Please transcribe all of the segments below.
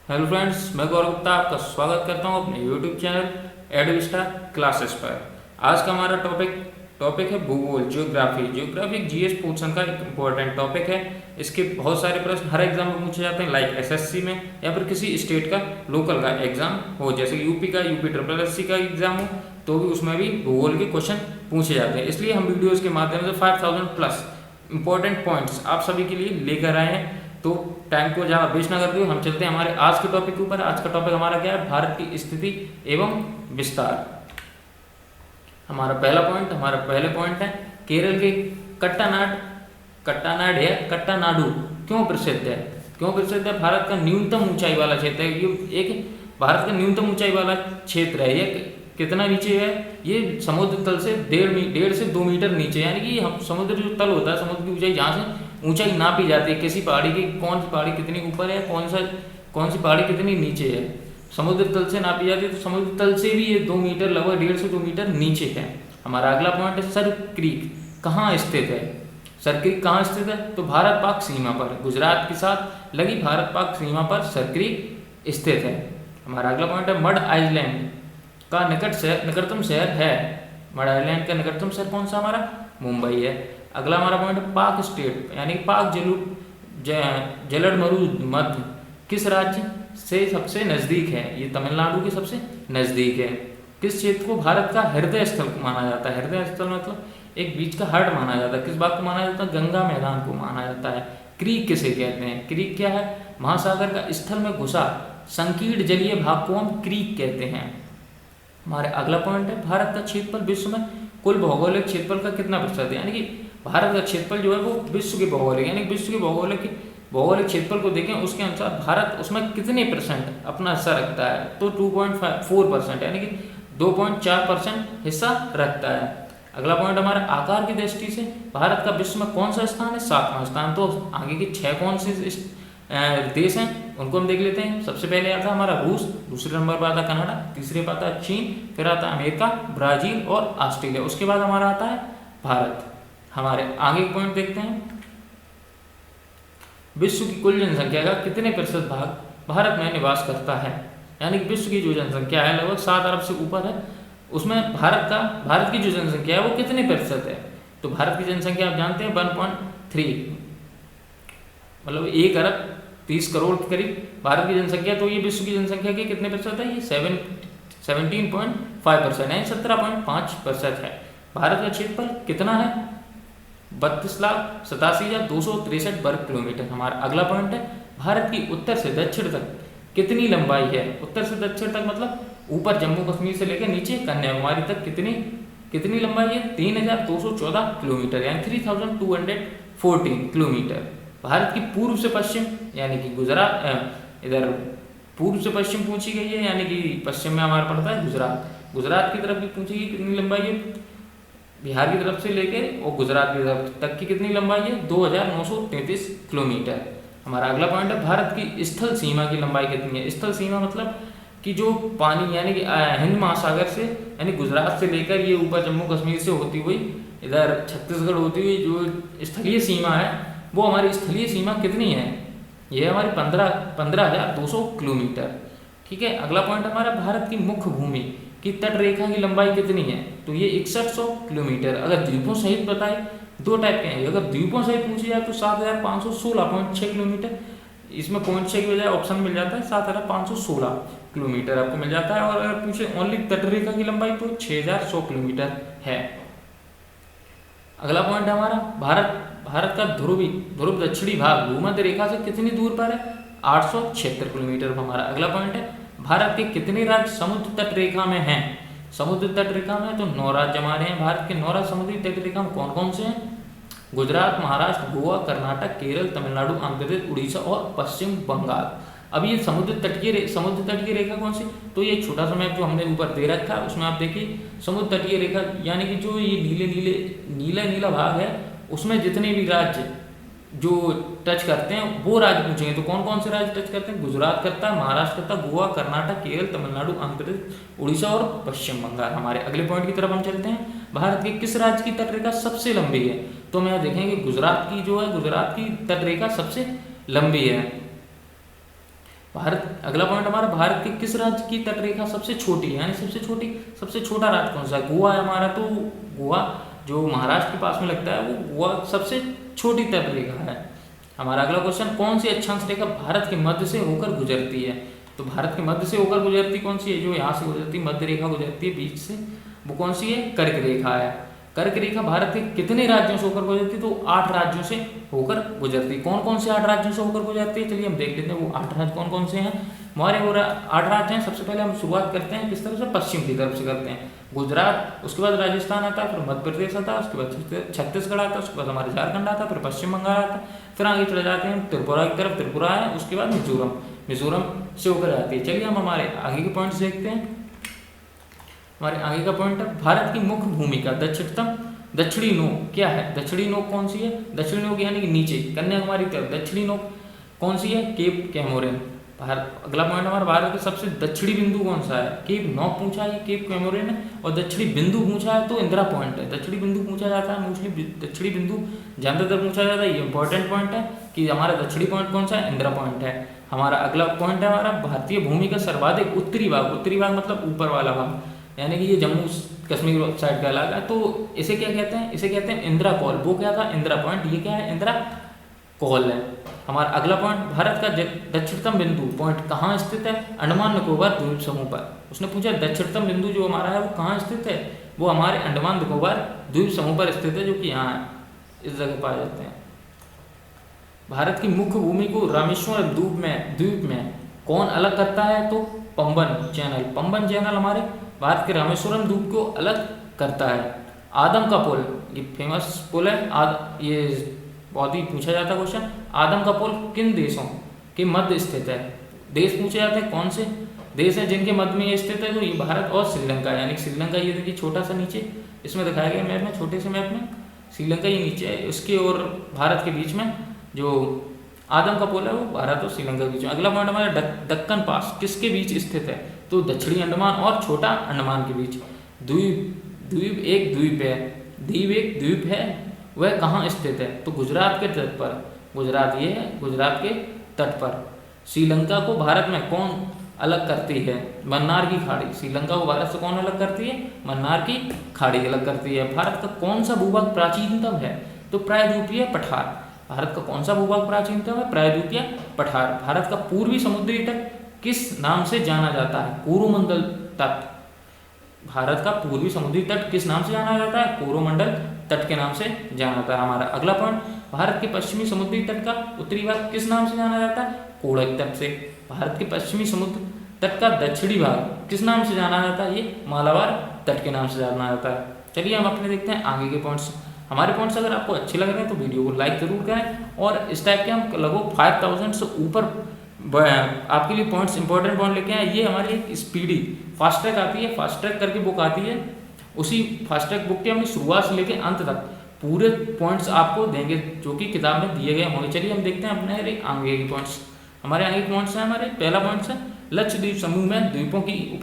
Hello friends, मैं गौरव गुप्ता आपका स्वागत करता हूं अपने यूट्यूब चैनल एडविस्टा क्लासेस पर। आज का हमारा टॉपिक है भूगोल, ज्योग्राफी एक जीएस पोर्शन का एक इम्पोर्टेंट टॉपिक है। इसके बहुत सारे प्रश्न हर एग्जाम में पूछे जाते हैं, लाइक एसएससी में या फिर किसी स्टेट का लोकल का एग्जाम हो, जैसे यूपी ट्रिपल एससी का एग्जाम हो तो भी उसमें भी भूगोल के क्वेश्चन पूछे जाते हैं। इसलिए हम वीडियोज़ के माध्यम से 5000 प्लस इंपॉर्टेंट पॉइंट्स आप सभी के लिए लेकर आए हैं। तो टाइम को ज़्यादा वेस्ट ना करते हुए हम चलते हैं हमारे आज के टॉपिक के ऊपर। आज का टॉपिक हमारा क्या है? भारत की स्थिति एवं विस्तार। हमारा पहले पॉइंट है केरल के कट्टानाडु क्यों प्रसिद्ध है? भारत का न्यूनतम ऊंचाई वाला क्षेत्र है। ये एक भारत का न्यूनतम ऊंचाई वाला क्षेत्र है। ये कितना नीचे है? ये समुद्र तल से 1.5 से 2 मीटर नीचे, यानी कि हम समुद्र जो तल होता है, समुद्र की ऊंचाई जहाँ से ऊंचाई नापी जाती है किसी पहाड़ी की, कौन सी पहाड़ी कितनी ऊपर है, कौन सी पहाड़ी कितनी नीचे है, समुद्र तल से नापी जाती है। तो समुद्र तल से भी ये 2 मीटर, लगभग 1.5 से 2 मीटर नीचे है। हमारा अगला पॉइंट है सर क्रीक कहाँ स्थित है? सर क्रीक कहाँ स्थित है? तो भारत पाक सीमा पर, गुजरात के साथ लगी भारत पाक सीमा पर सर क्रीक स्थित है। हमारा अगला पॉइंट है मड आइलैंड का निकटतम शहर है। मड आइलैंड का निकटतम शहर कौन सा? हमारा मुंबई है। अगला हमारा पॉइंट है पाक स्टेट, यानी पाक जलद मध्य किस राज्य से सबसे नज़दीक है? ये तमिलनाडु के सबसे नज़दीक है। किस क्षेत्र को भारत का हृदय स्थल माना जाता है? हृदय स्थल मतलब एक बीच का हार्ट माना जाता है। किस बात को माना जाता है? गंगा मैदान को माना जाता है। क्रीक किसे कहते हैं? क्रीक क्या है? महासागर का स्थल में घुसा संकीर्ण जलीय भाग को हम क्रीक कहते हैं। हमारे अगला पॉइंट है भारत का क्षेत्रफल विश्व में कुल भौगोलिक क्षेत्रफल का कितना प्रतिशत है? यानी कि भारत का क्षेत्रफल जो है वो विश्व के भौगोलिक, यानी विश्व के भौगोलिक क्षेत्रफल को देखें, उसके अनुसार भारत उसमें कितने % अपना हिस्सा रखता है? तो 2.4%, यानी कि 2.4% हिस्सा रखता है। अगला पॉइंट हमारा आकार की दृष्टि से भारत का विश्व में कौन सा स्थान है? 7वां स्थान। तो आगे के 6 कौन से देश हैं उनको हम देख लेते हैं। सबसे पहले आता है हमारा रूस, दूसरे नंबर पर आता है कनाडा, तीसरे पर आता है चीन, फिर आता है अमेरिका, ब्राजील और ऑस्ट्रेलिया। उसके बाद हमारा आता है भारत। हमारे आगे पॉइंट देखते हैं, विश्व की कुल जनसंख्या का कितने % भाग भारत में निवास करता है? यानी कि विश्व की जो जनसंख्या है लगभग 7 अरब से ऊपर है, उसमें भारत की जो जनसंख्या है वो कितने % है? तो भारत की जनसंख्या आप जानते हैं 1.3, मतलब 1 अरब 30 करोड़ के करीब भारत की जनसंख्या। तो ये विश्व की जनसंख्या के कितने % है? ये 17.5% है, 17.5% है। भारत का क्षेत्रफल कितना है? 32,87,263 वर्ग किलोमीटर। हमारा अगला पॉइंट है भारत की उत्तर से दक्षिण तक कितनी लंबाई है? उत्तर से दक्षिण तक मतलब ऊपर जम्मू कश्मीर से लेकर नीचे कन्याकुमारी तक कितनी लंबाई है? 3,214 किलोमीटर, यानी 3,214 किलोमीटर। भारत की पूर्व से पश्चिम, यानी कि गुजरात, इधर पूर्व से पश्चिम पूछी गई है, यानी कि पश्चिम में हमारा पड़ता है गुजरात की तरफ भी पूछी गई कितनी लंबाई है? बिहार की तरफ से लेकर और गुजरात की तरफ तक की कितनी लंबाई है? 2,933 किलोमीटर। हमारा अगला पॉइंट है भारत की स्थल सीमा की लंबाई कितनी है? स्थल सीमा मतलब कि जो पानी, यानी कि हिंद महासागर से, यानी गुजरात से लेकर ये ऊपर जम्मू कश्मीर से होती हुई इधर छत्तीसगढ़ होती हुई जो स्थलीय सीमा है, वो हमारी स्थलीय सीमा कितनी है? ये हमारी 15,200 किलोमीटर। ठीक है। अगला पॉइंट हमारा भारत की मुख्य भूमि की तट रेखा की लंबाई कितनी है? तो ये 6100 किलोमीटर। अगर द्वीपों सहित बताए, 2 टाइप के हैं, अगर द्वीपों सहित पूछी जाए तो 7,516.6 किलोमीटर। इसमें 0.6 की बजाय ऑप्शन मिल जाता है 7,516 किलोमीटर आपको मिल जाता है। और अगर पूछे ओनली तट रेखा की लंबाई तो 6,100 किलोमीटर है। अगला पॉइंट हमारा भारत का ध्रुव दक्षिणी भाग भूमध्य रेखा से कितनी दूर पर है? 876 किलोमीटर। हमारा अगला पॉइंट है भारत के कितने राज्य समुद्र तट रेखा में हैं? समुद्र तट रेखा में तो 9 राज्य हमारे हैं। भारत के 9 राज्य समुद्री तट रेखा में कौन कौन से हैं? गुजरात, महाराष्ट्र, गोवा, कर्नाटक, केरल, तमिलनाडु, आंध्र प्रदेश, उड़ीसा और पश्चिम बंगाल। अब ये समुद्र तटीय रेखा कौन सी? तो ये छोटा सा मैप जो हमने ऊपर दे रखा है उसमें आप देखिए समुद्र तटीय रेखा, यानी कि जो ये नीला भाग है उसमें जितने भी राज्य जो टच करते हैं वो राज्य पूछेंगे। तो कौन कौन से राज्य टच करते हैं? गुजरात करता है, महाराष्ट्र करता है, गोवा, कर्नाटक, केरल, तमिलनाडु, आंध्र प्रदेश, उड़ीसा और पश्चिम बंगाल। हमारे अगले पॉइंट की तरफ हम चलते हैं, भारत के किस राज्य की तटरेखा सबसे लंबी है? तो मैं देखेंगे गुजरात की तटरेखा सबसे लंबी है। अगला पॉइंट हमारा, भारत के किस राज्य की तटरेखा सबसे छोटी है, यानी सबसे छोटा राज्य कौन सा है? गोवा है हमारा। तो गोवा जो महाराष्ट्र के पास में लगता है, वो गोवा सबसे छोटी तटरेखा है। हमारा अगला क्वेश्चन, कौन सी अक्षांश रेखा भारत के मध्य से होकर गुजरती है? तो भारत के मध्य से होकर गुजरती कौन सी है? जो यहाँ से गुजरती है, मध्य रेखा गुजरती है बीच से, वो कौन सी है? कर्क रेखा है। कर्क रेखा भारत के कितने राज्यों से होकर गुजरती है? तो 8 राज्यों से होकर गुजरती है। कौन कौन से 8 राज्यों से होकर गुजरती है? चलिए हम देख लेते हैं वो 8 राज्य कौन कौन से हैं। हमारे वो 8 राज्य हैं। सबसे पहले हम शुरुआत करते हैं किस तरफ से? पश्चिम की तरफ से करते हैं। गुजरात, उसके बाद राजस्थान आता है, फिर मध्य प्रदेश आता है, उसके बाद छत्तीसगढ़ आता है, उसके बाद हमारे झारखंड आता है, फिर पश्चिम बंगाल आता है, फिर आगे चले जाते हैं त्रिपुरा की तरफ, त्रिपुरा है, उसके बाद मिजोरम से होकर आती है। चलिए हम हमारे आगे के पॉइंट्स देखते हैं। हमारे आगे का पॉइंट है, भारत की मुख्य भूमिका दक्षिणी नोक क्या है? दक्षिणी नोक कौन सी है? दक्षिणी नोक यानी कि नीचे कन्याकुमारी की तरफ दक्षिणी नोक कौन सी है? Cap Comorin. अगला पॉइंट हमारा, भारत का सबसे दक्षिणी बिंदु कौन सा है? केप नॉक पूछा है, केप कैमोरिन है। और दक्षिणी बिंदु पूछा है तो इंदिरा पॉइंट है। दक्षिणी बिंदु पूछा जाता है, मोस्टली दक्षिणी बिंदु ज्यादातर पूछा जाता है। ये इंपॉर्टेंट पॉइंट है कि हमारा दक्षिणी पॉइंट कौन सा है? इंदिरा पॉइंट है। हमारा अगला पॉइंट है हमारा, भारतीय भूमि का सर्वाधिक उत्तरी भाग मतलब ऊपर वाला भाग, यानी कि ये जम्मू कश्मीर साइड का इलाका है, तो इसे क्या कहते हैं? इसे कहते हैं इंदिरा कॉल। वो क्या था? इंदिरा पॉइंट। ये क्या है? इंदिरा कॉल है। हमारा अगला पॉइंट, भारत का दक्षिणतम बिंदु पॉइंट कहाँ स्थित है? अंडमान निकोबार द्वीप समूह पर। उसने पूछा दक्षिणतम बिंदु जो हमारा है वो कहाँ स्थित है? वो हमारे अंडमान निकोबार द्वीप समूह पर स्थित है, जो कि यहाँ है, इस जगह पाए जाते हैं। भारत की मुख्य भूमि को रामेश्वरम द्वीप में कौन अलग करता है? तो पंबन चैनल हमारे भारत के रामेश्वरम द्वीप को अलग करता है। आदम का पुल, ये फेमस पुल है, ये बहुत ही पूछा जाता क्वेश्चन। आदम का पुल किन देशों के मध्य स्थित है? देश पूछे जाते हैं, कौन से देश हैं जिनके मध्य में ये स्थित है? तो ये भारत और श्रीलंका, यानी श्रीलंका ये देखिए छोटा सा नीचे इसमें दिखाया गया मैप में, छोटे से मैप में श्रीलंका ये नीचे है, उसके और भारत के बीच में जो आदम का पुल है वो भारत और श्रीलंका के बीच में। अगला पॉइंट हमारा, दक्कन पास किसके बीच स्थित है? तो दक्षिणी अंडमान और छोटा अंडमान के बीच। द्वीप एक द्वीप है, वह कहाँ स्थित है? तो गुजरात के तट पर। गुजरात ये है, गुजरात के तट पर। श्रीलंका को भारत में कौन अलग करती है? मन्नार की खाड़ी। श्रीलंका को भारत से कौन अलग करती है? मन्नार की खाड़ी अलग करती है। भारत का कौन सा भूभाग प्राचीनतम है? तो प्रायद्वीपीय पठार। भारत का कौन सा भूभाग प्राचीनतम है? प्रायद्वीपीय पठार। भारत का पूर्वी समुद्री तट किस नाम से जाना जाता है? कोरोमंडल तट। भारत का पूर्वी समुद्री तट किस नाम से जाना जाता है? कोरोमंडल तट के नाम से जाना जाता है। हमारा अगला पॉइंट, भारत के पश्चिमी समुद्री तट का उत्तरी भाग किस नाम से जाना जाता है? कोड़क तट से। भारत के पश्चिमी समुद्र तट का दक्षिणी भाग किस नाम से जाना जाता है? ये मालाबार तट के नाम से जाना जाता है। चलिए हम अपने देखते हैं आगे के पॉइंट्स। हमारे पॉइंट्स अगर आपको अच्छे लग रहे हैं तो वीडियो को लाइक जरूर करें, और इस टाइप के हम लगभग 5000 से ऊपर आपके लिए पॉइंट्स, इंपॉर्टेंट पॉइंट लेके आए। ये हमारी एक स्पीडी फास्ट ट्रैक आती है, फास्ट ट्रैक करके बुक आती है। उसी फास्ट ट्रैक बुक के हमने शुरुआत से लेकर अंत तक पूरे पॉइंट्स आपको देंगे जो कि किताब में दिए गए होंगे। चलिए हम देखते हैं अपने आगे के पॉइंट्स। हमारे आगे के पॉइंट्स हैं, हमारे पहला पॉइंट्स है, लक्षद्वीप समूह में द्वीपों की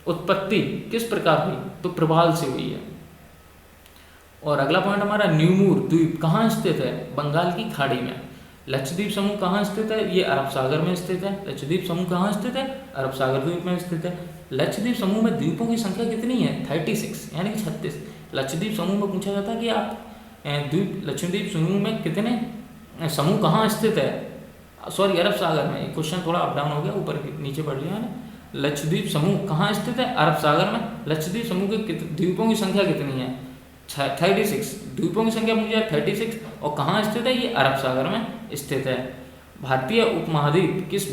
उत्पत्ति किस प्रकार हुई? तो प्रवाल से हुई है। और अगला पॉइंट हमारा, न्यूमूर द्वीप कहाँ स्थित है? बंगाल की खाड़ी में। लक्षद्वीप समूह कहाँ स्थित है? ये अरब सागर में स्थित है। लक्षद्वीप समूह कहाँ स्थित है? अरब सागर द्वीप में स्थित है। लक्षद्वीप समूह में द्वीपों की संख्या कितनी है? 36 यानी कि 36। लक्षद्वीप समूह में पूछा जाता है कि आप लक्षद्वीप समूह में कितने समूह कहाँ स्थित है? सॉरी, अरब सागर में। क्वेश्चन थोड़ा अप डाउन हो गया, ऊपर नीचे पढ़ लिया है। लक्षद्वीप समूह कहाँ स्थित है? अरब सागर में। लक्षद्वीप समूह के द्वीपों की संख्या कितनी है? 36। द्वीपों की संख्या मुझे 36, और कहाँ स्थित है? ये अरब सागर में स्थित है। भारतीय उपमहाद्वीप किस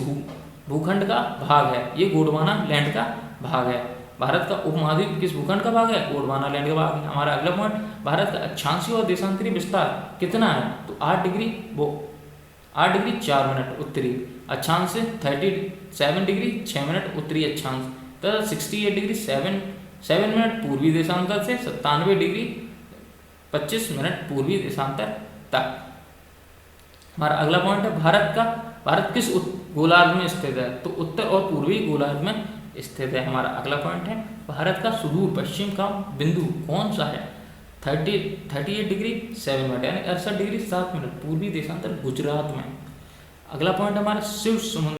भूखंड का भाग है? ये गोंडवाना लैंड का भाग है। भारत का उपमहाद्वीप किस भूखंड का भाग है? गोंडवाना लैंड का भाग है। हमारा अगला पॉइंट, भारत का अक्षांशीय और देशांतरी विस्तार कितना है? तो 8 डिग्री 4 मिनट उत्तरी अक्षांश से, 37 डिग्री 6 मिनट उत्तरी अक्षांश तथा 68 डिग्री 7 मिनट पूर्वी देशांतर से 97 डिग्री 25 मिनट पूर्वी देशांतर तक। हमारा अगला पॉइंट है, भारत किस गोलार्ध में स्थित है? तो उत्तर और पूर्वी गोलार्ध में स्थित है। हमारा अगला पॉइंट है, भारत का सुदूर पश्चिम का बिंदु कौन सा है? 38 डिग्री 7 मिनट यानी 68 डिग्री 7 मिनट पूर्वी देशांतर गुजरात में। अगला पॉइंट हमारा, शिव समुद्र